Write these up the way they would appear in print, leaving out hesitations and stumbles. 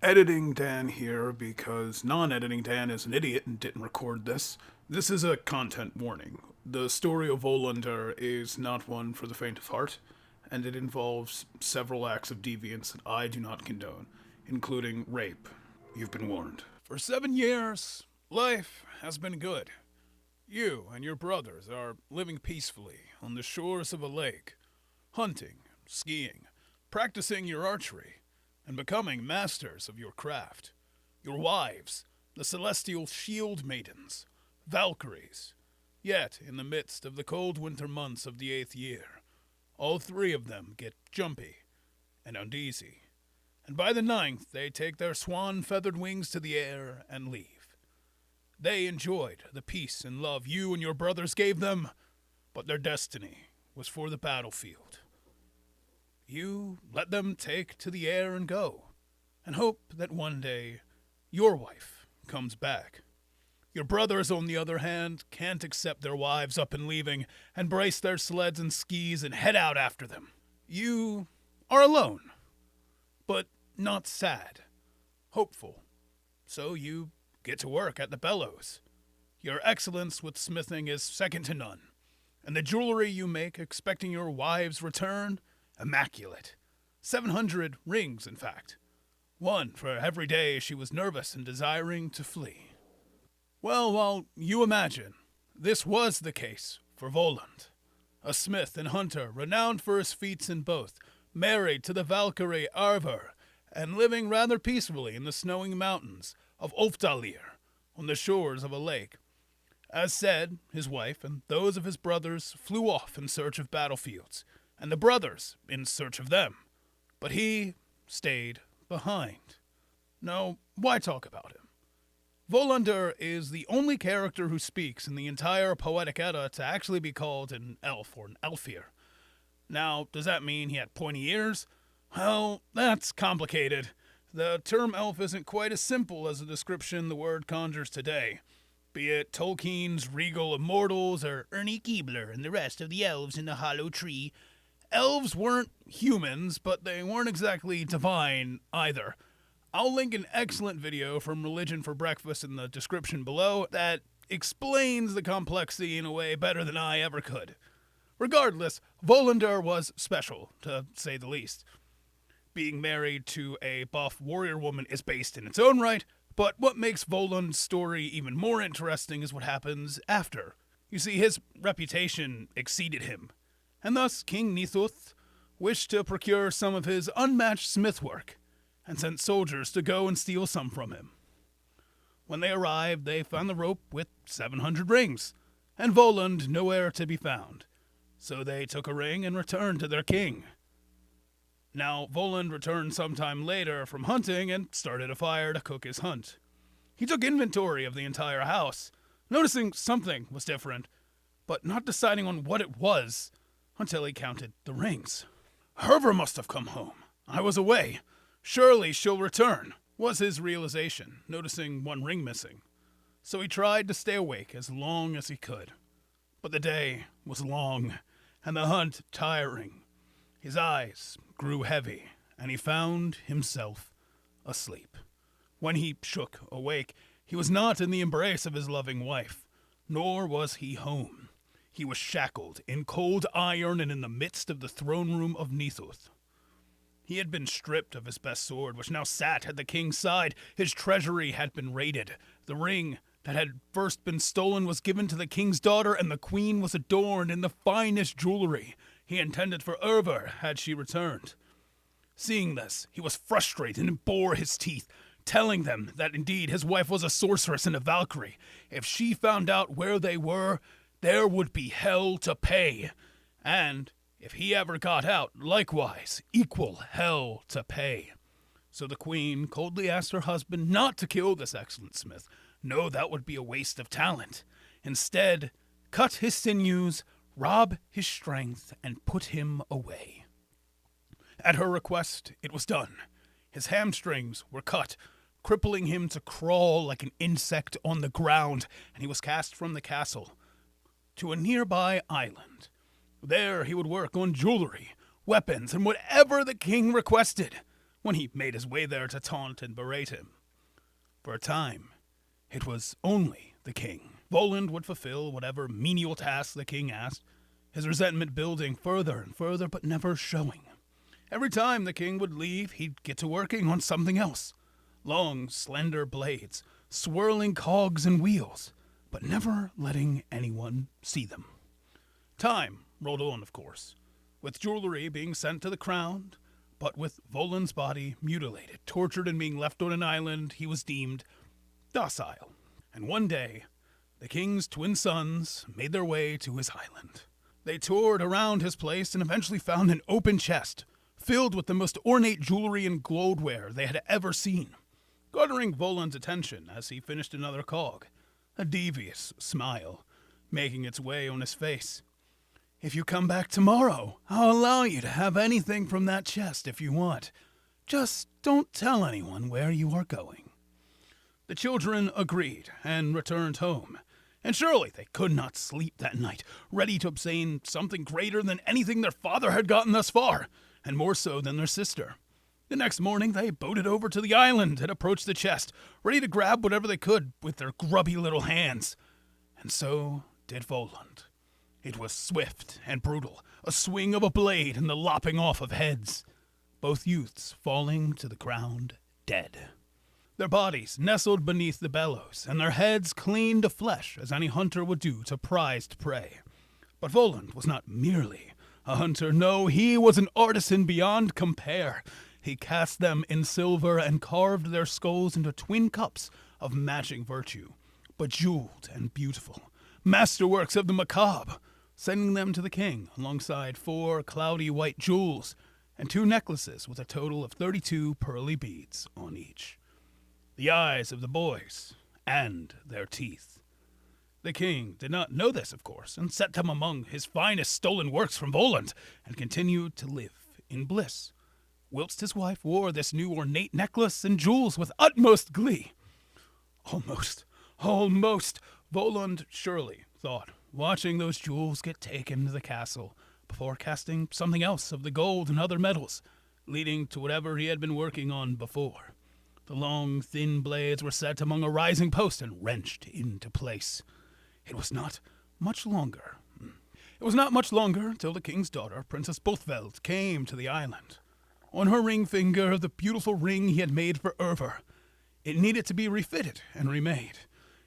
Editing Dan here because non-editing Dan is an idiot and didn't record this. This is a content warning. The story of Volander is not one for the faint of heart, and it involves several acts of deviance that I do not condone, including rape. You've been warned. For 7 years, life has been good. You and your brothers are living peacefully on the shores of a lake, hunting, skiing, practicing your archery, and becoming masters of your craft. Your wives, the celestial shield maidens, Valkyries. Yet, in the midst of the cold winter months of the 8th year, all three of them get jumpy and uneasy, and by the 9th they take their swan-feathered wings to the air and leave. They enjoyed the peace and love you and your brothers gave them, but their destiny was for the battlefield. You let them take to the air and go, and hope that one day your wife comes back. Your brothers, on the other hand, can't accept their wives up and leaving, and brace their sleds and skis and head out after them. You are alone, but not sad, hopeful. So you get to work at the bellows. Your excellence with smithing is second to none, and the jewelry you make expecting your wives' return, immaculate. 700 rings, in fact. One for every day she was nervous and desiring to flee. Well, while you imagine, this was the case for Volund, a smith and hunter renowned for his feats in both, married to the Valkyrie Arvar, and living rather peacefully in the snowing mountains of Ulfdalir, on the shores of a lake. As said, his wife and those of his brothers flew off in search of battlefields, and the brothers in search of them. But he stayed behind. No, why talk about him? Volander is the only character who speaks in the entire Poetic Edda to actually be called an elf or an elfir. Now, does that mean he had pointy ears? Well, that's complicated. The term elf isn't quite as simple as the description the word conjures today. Be it Tolkien's regal immortals or Ernie Keebler and the rest of the elves in the Hollow Tree, elves weren't humans, but they weren't exactly divine either. I'll link an excellent video from Religion for Breakfast in the description below that explains the complexity in a way better than I ever could. Regardless, Volander was special, to say the least. Being married to a buff warrior woman is based in its own right, but what makes Volund's story even more interesting is what happens after. You see, his reputation exceeded him, and thus King Nithuth wished to procure some of his unmatched smith work, and sent soldiers to go and steal some from him. When they arrived, they found the rope with 700 rings, and Volund nowhere to be found. So they took a ring and returned to their king. Now, Volund returned sometime later from hunting and started a fire to cook his hunt. He took inventory of the entire house, noticing something was different, but not deciding on what it was until he counted the rings. Herver must have come home. I was away. Surely she'll return, was his realization, noticing one ring missing. So he tried to stay awake as long as he could. But the day was long, and the hunt tiring. His eyes grew heavy, and he found himself asleep. When he shook awake, he was not in the embrace of his loving wife, nor was he home. He was shackled in cold iron and in the midst of the throne room of Nithuth. He had been stripped of his best sword, which now sat at the king's side. His treasury had been raided. The ring that had first been stolen was given to the king's daughter, and the queen was adorned in the finest jewelry he intended for Ervar had she returned. Seeing this, he was frustrated and bore his teeth, telling them that indeed his wife was a sorceress and a Valkyrie. If she found out where they were, there would be hell to pay. And if he ever got out, likewise, equal hell to pay. So the queen coldly asked her husband not to kill this excellent smith. No, that would be a waste of talent. Instead, cut his sinews, rob his strength, and put him away. At her request, it was done. His hamstrings were cut, crippling him to crawl like an insect on the ground, and he was cast from the castle to a nearby island. There he would work on jewelry, weapons, and whatever the king requested. when he made his way there to taunt and berate him. For a time, it was only the king. Volund would fulfill whatever menial task the king asked, his resentment building further and further, but never showing. Every time the king would leave, he'd get to working on something else. Long, slender blades, swirling cogs and wheels, but never letting anyone see them. Time rolled on, of course, with jewelry being sent to the crown, but with Volund's body mutilated, tortured, and being left on an island, he was deemed docile. And one day, the king's twin sons made their way to his island. They toured around his place and eventually found an open chest filled with the most ornate jewelry and goldware they had ever seen. Garnering Volund's attention as he finished another cog, a devious smile making its way on his face. "If you come back tomorrow, I'll allow you to have anything from that chest if you want. Just don't tell anyone where you are going." The children agreed and returned home, and surely they could not sleep that night, ready to obtain something greater than anything their father had gotten thus far, and more so than their sister. The next morning they boated over to the island and approached the chest, ready to grab whatever they could with their grubby little hands. And so did Volund. It was swift and brutal, a swing of a blade and the lopping off of heads, both youths falling to the ground dead. Their bodies nestled beneath the bellows, and their heads clean to flesh as any hunter would do to prized prey. But Volund was not merely a hunter, no, he was an artisan beyond compare. He cast them in silver and carved their skulls into twin cups of matching virtue, bejeweled and beautiful, masterworks of the macabre, sending them to the king alongside 4 cloudy white jewels and 2 necklaces with a total of 32 pearly beads on each. The eyes of the boys, and their teeth. The king did not know this, of course, and set them among his finest stolen works from Volund, and continued to live in bliss, whilst his wife wore this new ornate necklace and jewels with utmost glee. Almost, Volund surely thought, watching those jewels get taken to the castle, before casting something else of the gold and other metals, leading to whatever he had been working on before. The long, thin blades were set among a rising post and wrenched into place. It was not much longer till the king's daughter, Princess Bothveld, came to the island. On her ring finger, the beautiful ring he had made for Erver. It needed to be refitted and remade.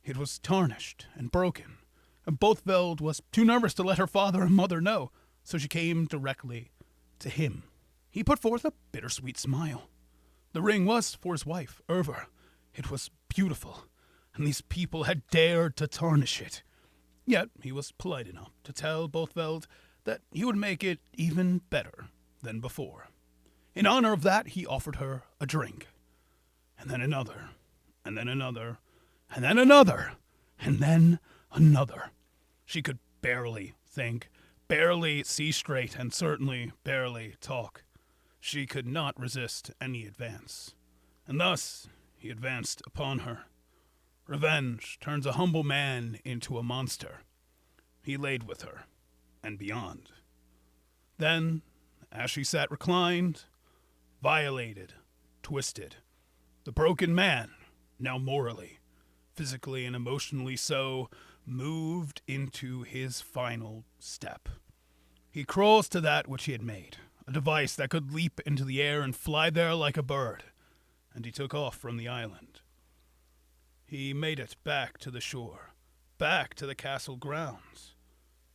It was tarnished and broken, and Bothveld was too nervous to let her father and mother know, so she came directly to him. He put forth a bittersweet smile. The ring was for his wife, Erver. It was beautiful, and these people had dared to tarnish it. Yet he was polite enough to tell Bothveld that he would make it even better than before. In honor of that, he offered her a drink, and then another, and then another, and then another, and then another. She could barely think, barely see straight, and certainly barely talk. She could not resist any advance, and thus he advanced upon her. Revenge turns a humble man into a monster. He laid with her, and beyond. Then, as she sat reclined, violated, twisted, the broken man, now morally, physically and emotionally so, moved into his final step. He crawls to that which he had made, a device that could leap into the air and fly there like a bird, and he took off from the island. He made it back to the shore, back to the castle grounds,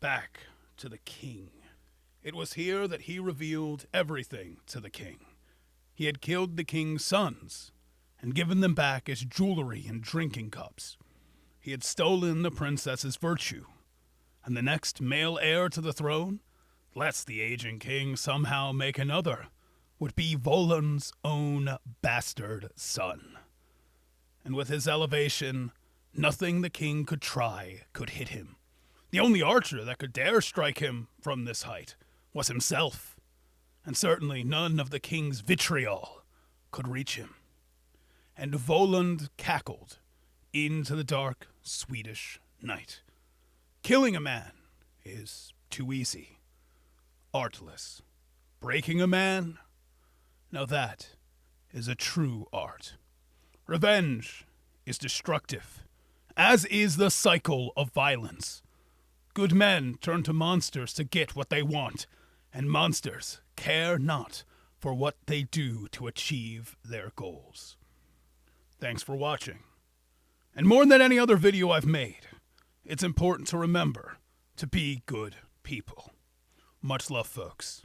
back to the king. It was here that he revealed everything to the king. He had killed the king's sons and given them back as jewelry and drinking cups. He had stolen the princess's virtue, and the next male heir to the throne, lest the aging king somehow make another, would be Volund's own bastard son. And with his elevation, nothing the king could try could hit him. The only archer that could dare strike him from this height was himself, and certainly none of the king's vitriol could reach him. And Volund cackled into the dark Swedish night. Killing a man is too easy, artless. Breaking a man? Now that is a true art. Revenge is destructive, as is the cycle of violence. Good men turn to monsters to get what they want, and monsters care not for what they do to achieve their goals. Thanks for watching. And more than any other video I've made, it's important to remember to be good people. Much love, folks.